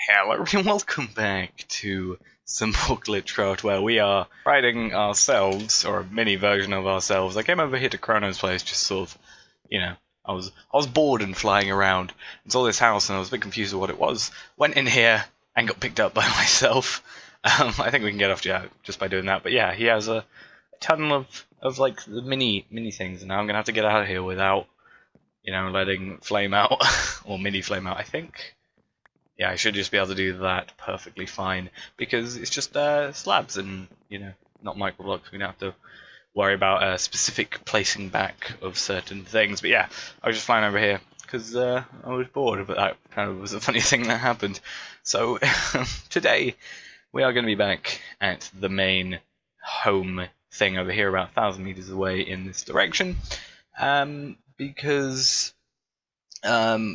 Hello and welcome back to Simple GlitchCraft, where we are riding ourselves, or a mini version of ourselves. I came over here to Chrono's place, just sort of, I was bored and flying around, and saw this house, and I was a bit confused with what it was. Went in here and got picked up by myself. I think we can get off just by doing that. But yeah, he has a ton of like the mini things, and now I'm gonna have to get out of here without, letting flame out or mini flame out. I think. Yeah, I should just be able to do that perfectly fine, because it's just slabs and, not micro blocks. We don't have to worry about specific placing back of certain things. But yeah, I was just flying over here because I was bored, but that kind of was a funny thing that happened. So today we are going to be back at the main home thing over here, about 1,000 meters away in this direction, because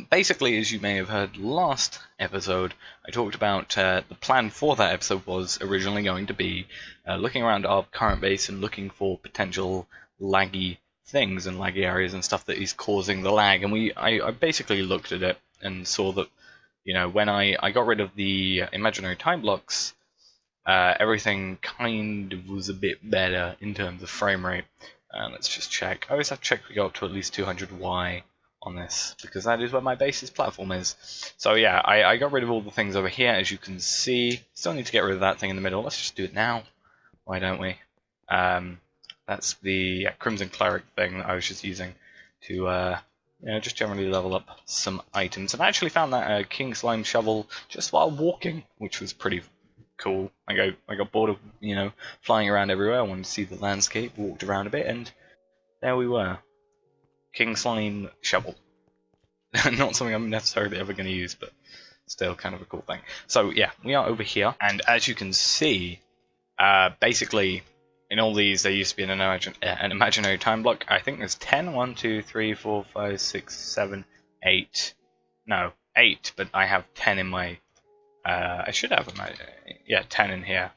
basically, as you may have heard last episode, I talked about the plan for that episode was originally going to be looking around our current base and looking for potential laggy things and laggy areas and stuff that is causing the lag. And I basically looked at it and saw that, when I got rid of the imaginary time blocks, everything kind of was a bit better in terms of frame rate. Let's just check. I always have to check we go up to at least 200Y on this, because that is where my base's platform is. So yeah, I got rid of all the things over here, as you can see. Still need to get rid of that thing in the middle. Let's just do it now. Why don't we? That's the Crimson Cleric thing that I was just using to just generally level up some items. And I actually found that King Slime shovel just while walking, which was pretty cool. I got bored of flying around everywhere. I wanted to see the landscape, walked around a bit, and there we were. King Slime shovel. Not something I'm necessarily ever going to use, but still kind of a cool thing. So yeah, we are over here, and as you can see, basically in all these there used to be an imaginary time block. I think there's 10. 1, 2, 3, 4, 5, 6, 7, 8. No, 8, but I have 10 in my. I should have 10 in here.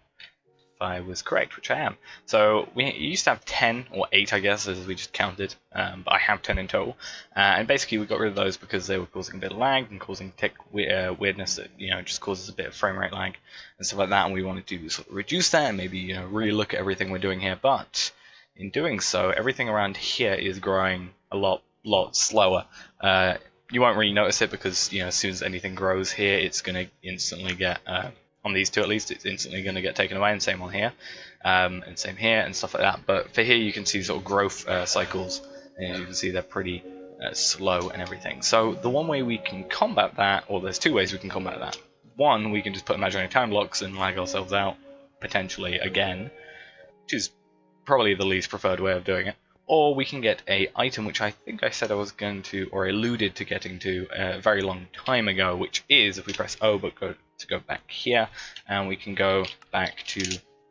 I was correct, which I am. So we used to have 10 or 8, I guess, as we just counted, but I have 10 in total. And basically we got rid of those because they were causing a bit of lag and causing tech weirdness that just causes a bit of frame rate lag and stuff like that. And we wanted to sort of reduce that and maybe really look at everything we're doing here. But in doing so, everything around here is growing a lot slower. You won't really notice it because as soon as anything grows here, it's going to instantly get. On these two at least, it's instantly going to get taken away, and same on here, and same here, and stuff like that. But for here, you can see sort of growth cycles, and as you can see, they're pretty slow and everything. So the one way we can combat that, or there's two ways we can combat that. One, we can just put imaginary time blocks and lag ourselves out, potentially again, which is probably the least preferred way of doing it. Or we can get a item which I think I said I was going to, or alluded to getting to a very long time ago, which is, if we press O but go back here, and we can go back to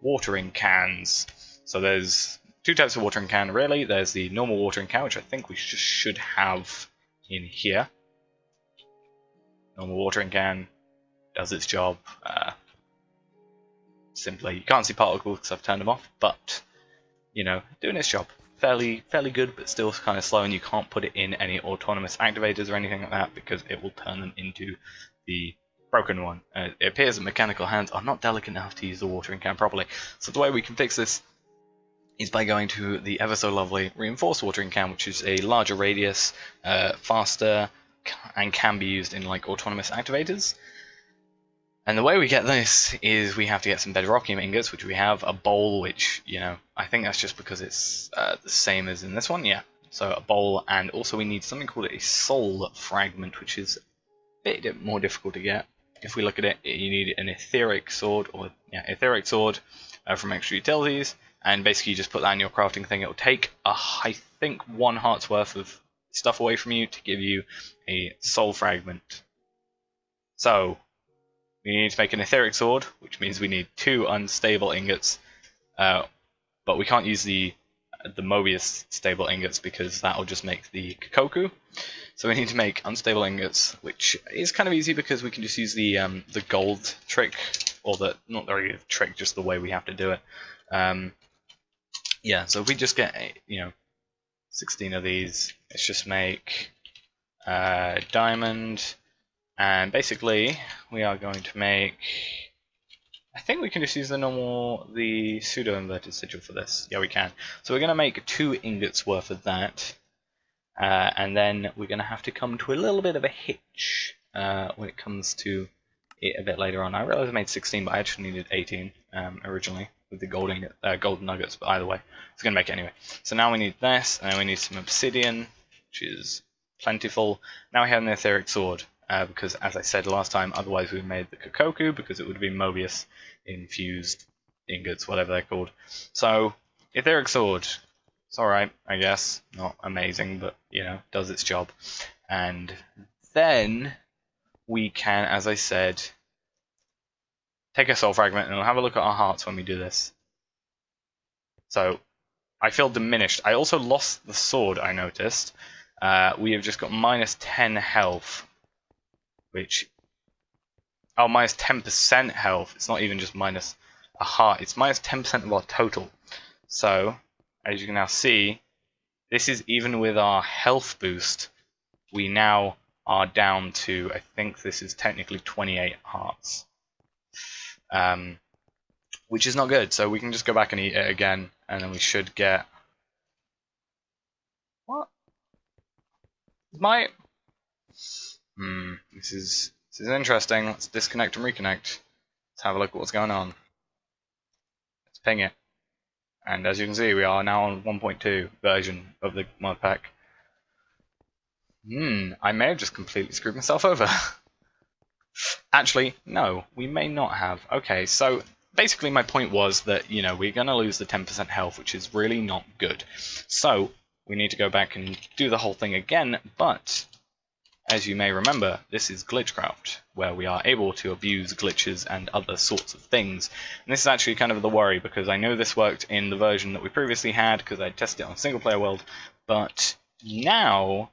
watering cans. So there's two types of watering can really. There's the normal watering can, which I think we should have in here. Normal watering can does its job. Simply, you can't see particles because I've turned them off, but doing its job. Fairly good, but still kind of slow, and you can't put it in any autonomous activators or anything like that because it will turn them into the broken one. It appears that mechanical hands are not delicate enough to use the watering can properly. So the way we can fix this is by going to the ever so lovely reinforced watering can, which is a larger radius, faster, and can be used in like autonomous activators. And the way we get this is we have to get some bedrockium ingots, which we have, a bowl, which, I think that's just because it's the same as in this one, yeah. So a bowl, and also we need something called a soul fragment, which is a bit more difficult to get. If we look at it, you need an etheric sword, from extra utilities, and basically you just put that in your crafting thing. It will take, I think, 1 heart's worth of stuff away from you to give you a soul fragment. So we need to make an etheric sword, which means we need 2 unstable ingots, but we can't use the Mobius stable ingots because that will just make the Kokoku. So we need to make unstable ingots, which is kind of easy because we can just use the gold trick, or not the really trick, just the way we have to do it. Yeah, so if we just get 16 of these, let's just make diamond And basically, we are going to make... I think we can just use the pseudo-inverted sigil for this. Yeah, we can. So we're going to make 2 ingots worth of that. And then we're going to have to come to a little bit of a hitch when it comes to it a bit later on. I realized I made 16, but I actually needed 18 originally with the gold nuggets, but either way, it's going to make it anyway. So now we need this, and then we need some obsidian, which is plentiful. Now we have an etheric sword, because as I said last time, otherwise we made the Kokoku, because it would have been Mobius infused ingots, whatever they're called. So, etheric sword. It's alright, I guess. Not amazing, but, you know, does its job. And then we can, as I said, take a soul fragment and we'll have a look at our hearts when we do this. So, I feel diminished. I also lost the sword, I noticed. We have just got minus 10 health, which... Oh, minus 10% health. It's not even just minus a heart. It's minus 10% of our total. So, as you can now see, this is even with our health boost. We now are down to, I think this is technically 28 hearts. Which is not good. So we can just go back and eat it again, and then we should get... What? This is interesting. Let's disconnect and reconnect. Let's have a look at what's going on. Let's ping it. And as you can see, we are now on 1.2 version of the modpack. I may have just completely screwed myself over. Actually, no, we may not have. Okay, so basically my point was that, you know, we're going to lose the 10% health, which is really not good. So, we need to go back and do the whole thing again, but... As you may remember, this is GlitchCraft, where we are able to abuse glitches and other sorts of things. And this is actually kind of the worry, because I know this worked in the version that we previously had, because I tested it on single player world, but now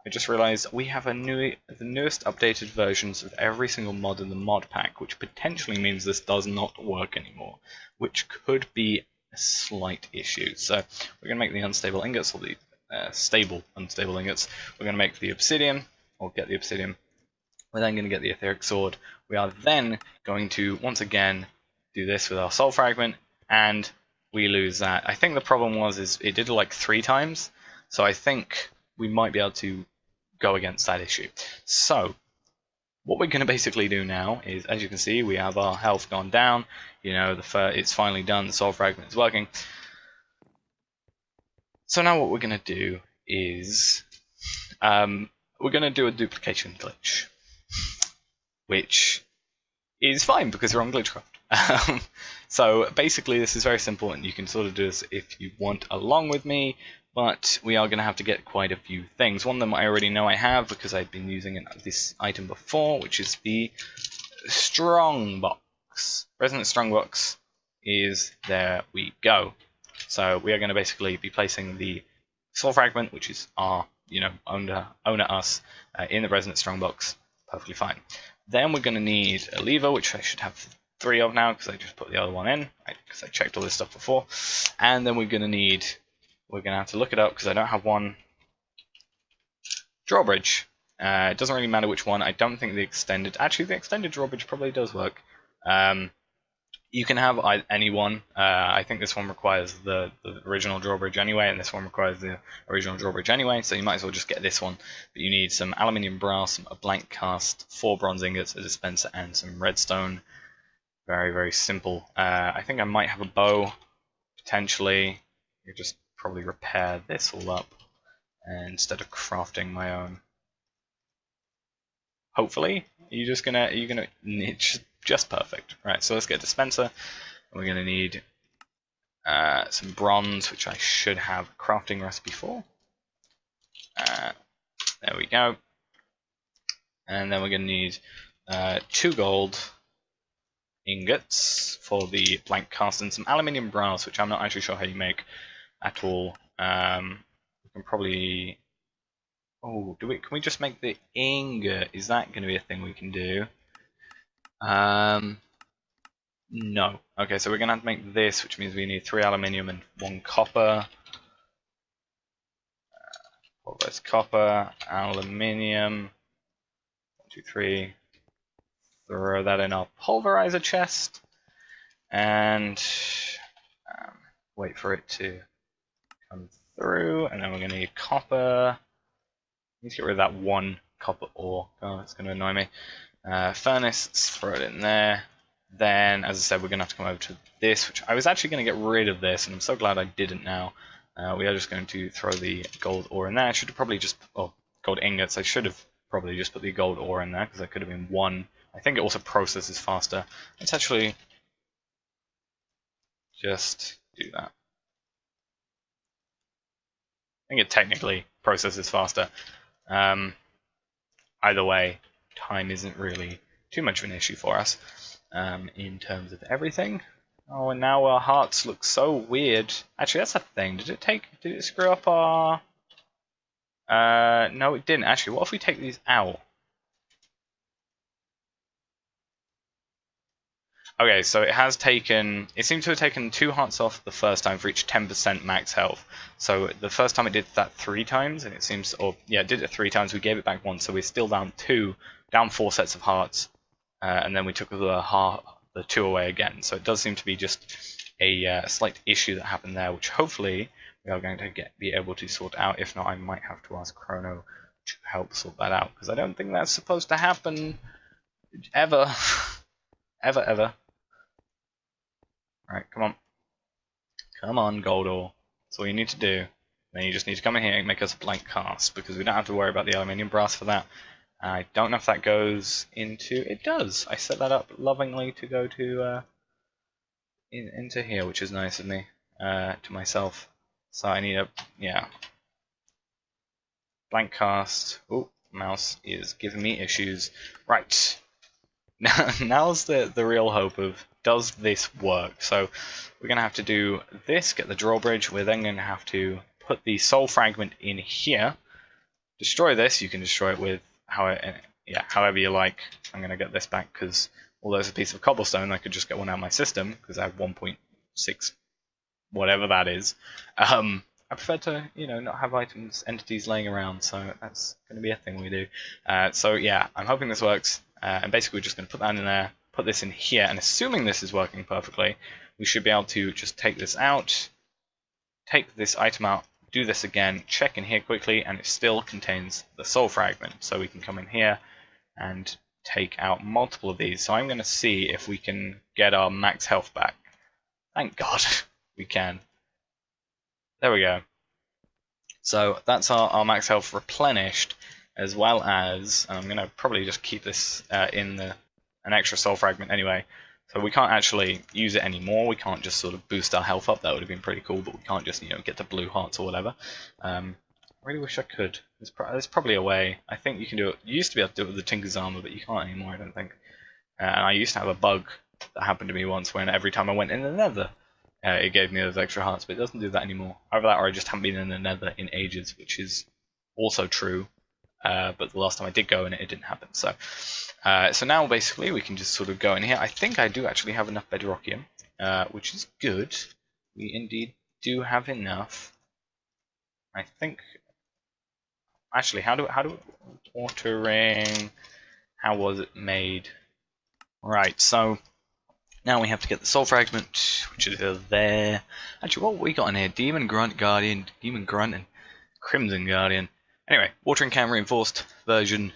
I just realized we have the newest updated versions of every single mod in the mod pack, which potentially means this does not work anymore, which could be a slight issue. So we're going to make the unstable ingots, or the stable unstable ingots. We're going to make the obsidian, or get the obsidian. We're then going to get the etheric sword. We are then going to, once again, do this with our soul fragment, and we lose that. I think the problem is it did it like 3 times, so I think we might be able to go against that issue. So, what we're going to basically do now is, as you can see, we have our health gone down. You know, it's finally done, the soul fragment is working. So now what we're going to do is... we're going to do a duplication glitch, which is fine because we're on GlitchCraft. So basically this is very simple, and you can sort of do this if you want along with me, but we are going to have to get quite a few things. One of them I already know I have because I've been using this item before, which is the Strongbox. Resonant Strongbox is, there we go. So we are going to basically be placing the soul fragment, which is our owner us, in the resonant strongbox. Perfectly fine. Then we're going to need a lever, which I should have 3 of now because I just put the other one in, because I checked all this stuff before. And then we're going to have to look it up because I don't have one. Drawbridge. It doesn't really matter which one. I don't think the extended drawbridge probably does work. You can have any one. I think this one requires the original drawbridge anyway, and this one requires the original drawbridge anyway, so you might as well just get this one. But you need some aluminium brass, a blank cast, 4 bronze ingots, a dispenser, and some redstone. Very, very simple. I think I might have a bow, potentially. You just probably repair this all up instead of crafting my own. Hopefully, it's just perfect. Right, so let's get a dispenser. We're going to need some bronze, which I should have a crafting recipe for. There we go. And then we're going to need 2 gold ingots for the blank cast, and some aluminium brass, which I'm not actually sure how you make at all. We can probably... Oh, can we just make the ingot? Is that going to be a thing we can do? No. Okay, so we're going to have to make this, which means we need 3 aluminium and 1 copper. Pulverized copper, aluminium. 1, 2, 3. throw that in our pulverizer chest, and wait for it to come through, and then we're going to need copper. Need to get rid of that one copper ore. Oh, it's going to annoy me. Furnace, let's throw it in there. Then, as I said, we're going to have to come over to this, which I was actually going to get rid of this, and I'm so glad I didn't now. We are just going to throw the gold ore in there. I should have probably just, oh, gold ingots. I should have probably just put the gold ore in there, because that could have been one. I think it also processes faster. Let's actually just do that. I think it technically processes faster. Either way, time isn't really too much of an issue for us in terms of everything. Oh, and now our hearts look so weird. Actually, that's a thing. Did it screw up our... no, it didn't. Actually, what if we take these out? Okay, so it seems to have taken 2 hearts off the first time for each 10% max health. So the first time it did that 3 times, and it seems, it did it 3 times, we gave it back 1, so we're still down 4 sets of hearts, and then we took the 2 away again. So it does seem to be just a slight issue that happened there, which hopefully we are going to be able to sort out. If not, I might have to ask Chrono to help sort that out, because I don't think that's supposed to happen ever. ever. Right, come on. Come on, gold ore. That's all you need to do. Then you just need to come in here and make us a blank cast, because we don't have to worry about the aluminium brass for that. I don't know if that goes into... It does! I set that up lovingly to go to into here, which is nice of me, to myself. So I need a... yeah. Blank cast. Oh, mouse is giving me issues. Right. Now's the real hope of, does this work? So we're going to have to do this, get the drawbridge. We're then going to have to put the soul fragment in here, destroy this. You can destroy it with however you like. I'm going to get this back because although it's a piece of cobblestone, I could just get one out of my system because I have 1.6 whatever that is. I prefer to, not have entities laying around, so that's going to be a thing we do. So yeah, I'm hoping this works. And basically we're just going to put that in there, put this in here, and assuming this is working perfectly, we should be able to just take this out, take this item out, do this again, check in here quickly, and it still contains the soul fragment. So we can come in here and take out multiple of these. So I'm going to see if we can get our max health back. Thank God we can. There we go. So that's our max health replenished, as well as, I'm going to probably just keep this in an extra soul fragment anyway. So we can't actually use it anymore. We can't just sort of boost our health up. That would have been pretty cool, but we can't just get to blue hearts or whatever. I really wish I could. There's probably a way. I think you can do it. You used to be able to do it with the Tinker's Armor, but you can't anymore, I don't think. And I used to have a bug that happened to me once when every time I went in the Nether, it gave me those extra hearts, but it doesn't do that anymore. Either that or I just haven't been in the Nether in ages, which is also true. But the last time I did go in it didn't happen. So now basically we can just sort of go in here. I think I do actually have enough bedrockium, which is good. We indeed do have enough. I think. Actually, how do watering? How was it made? Right. So now we have to get the soul fragment, which is there. Actually, what have we got in here? Demon Grunt Guardian, Demon Grunt, and Crimson Guardian. Anyway, watering can reinforced version,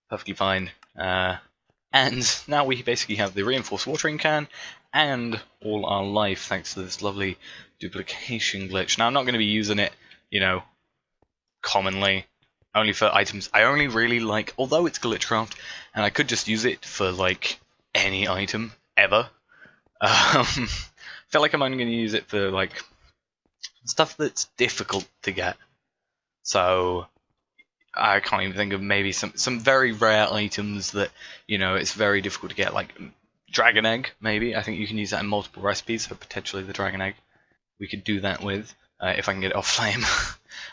perfectly fine. And now we basically have the reinforced watering can and all our life thanks to this lovely duplication glitch. Now I'm not going to be using it, commonly, only for items I only really like, although it's GlitchCraft, and I could just use it for like any item ever. I feel like I'm only going to use it for like stuff that's difficult to get. So I can't even think of maybe some very rare items that, it's very difficult to get, like dragon egg, maybe. I think you can use that in multiple recipes, so potentially the dragon egg we could do that with, if I can get it off flame.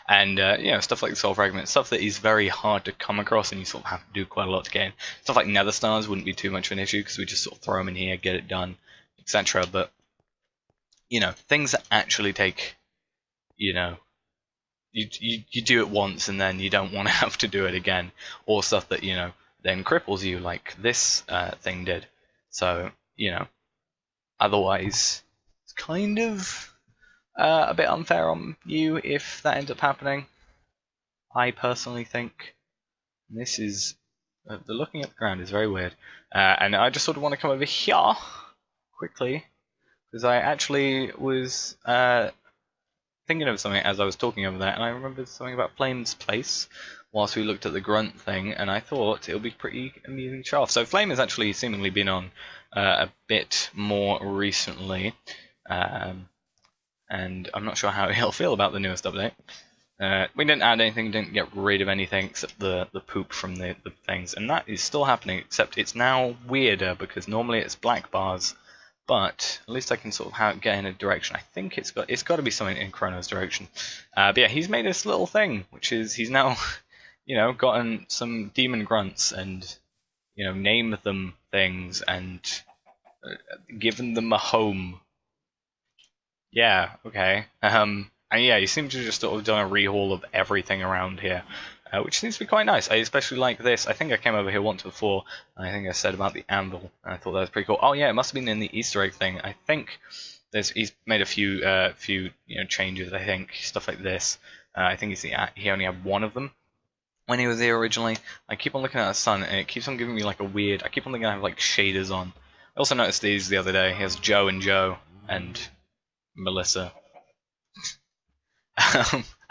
And, stuff like the soul fragment, stuff that is very hard to come across and you sort of have to do quite a lot to get in. Stuff like nether stars wouldn't be too much of an issue because we just sort of throw them in here, get it done, etc. But, things that actually take, you do it once and then you don't want to have to do it again, or stuff that then cripples you like this thing did. So, you know, otherwise, it's kind of a bit unfair on you if that ends up happening. I personally think this is the looking at the ground is very weird, and I just sort of want to come over here quickly because I actually was thinking of something as I was talking over there, and I remembered something about Flame's place whilst we looked at the grunt thing, and I thought it would be pretty amusing to show off. So Flame has actually seemingly been on a bit more recently, and I'm not sure how he'll feel about the newest update. We didn't add anything, didn't get rid of anything except the poop from the things, and that is still happening, except it's now weirder because normally it's black bars, but at least I can sort of get in a direction. I think it's got to be something in Chrono's direction. But yeah, he's made this little thing, which is he's now, you know, gotten some demon grunts and, you know, named them things and given them a home. Yeah, okay. And yeah, you seem to just sort of done a rehaul of everything around here, which seems to be quite nice. I especially like this. I think I came over here once before, and I think I said about the anvil, and I thought that was pretty cool. Oh yeah, it must have been in the Easter egg thing. I think he's made a few you know, changes. I think stuff like this. I think he only had one of them when he was here originally. I keep on looking at the sun, and it keeps on giving me like a weird. I keep on thinking I have like shaders on. I also noticed these the other day. He has Joe and Melissa.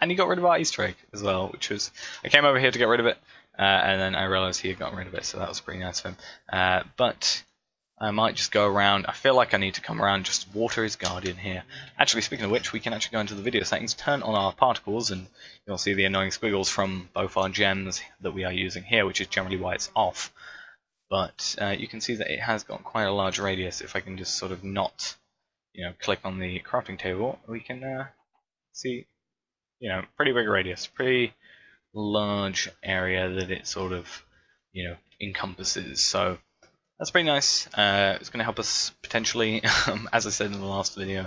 And he got rid of our Easter egg as well, which was... I came over here to get rid of it, and then I realised he had gotten rid of it, so that was pretty nice of him. But I might just go around... I feel like I need to come around just water his guardian here. Actually, speaking of which, we can actually go into the video settings, turn on our particles, and you'll see the annoying squiggles from both our gems that we are using here, which is generally why it's off. But you can see that it has got quite a large radius. If I can just sort of not, you know, click on the crafting table, we can see... You know, pretty big radius, pretty large area that it sort of, you know, encompasses. So that's pretty nice. It's going to help us potentially, as I said in the last video.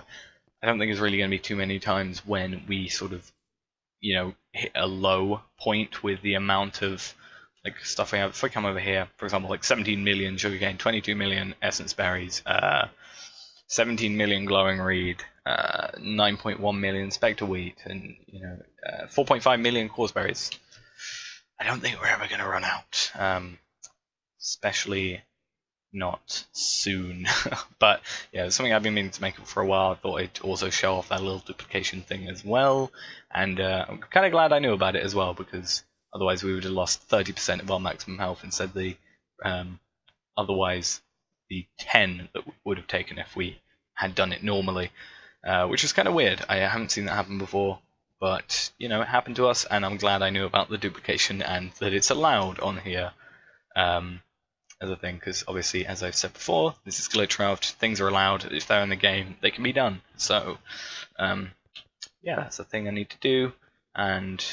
I don't think there's really going to be too many times when we sort of, you know, hit a low point with the amount of like stuff we have. If I come over here, for example, like 17 million sugarcane, 22 million essence berries, 17 million glowing reed, 9.1 million spectre wheat, and, you know, 4.5 million coarse berries. I don't think we're ever going to run out, especially not soon. But yeah, it's something I've been meaning to make up for a while. I thought I'd also show off that little duplication thing as well, and I'm kind of glad I knew about it as well, because otherwise we would have lost 30% of our maximum health instead of the otherwise the 10 that we would have taken if we had done it normally, which is kind of weird. I haven't seen that happen before, but, you know, it happened to us, and I'm glad I knew about the duplication and that it's allowed on here as a thing, because obviously, as I've said before, this is GlitchCraft. Things are allowed. If they're in the game, they can be done. So, yeah, that's the thing I need to do, and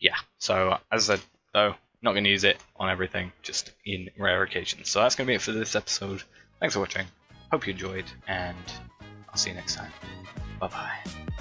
yeah, so as I said, though, not going to use it on everything, just in rare occasions. So that's going to be it for this episode. Thanks for watching. Hope you enjoyed, and I'll see you next time. Bye-bye.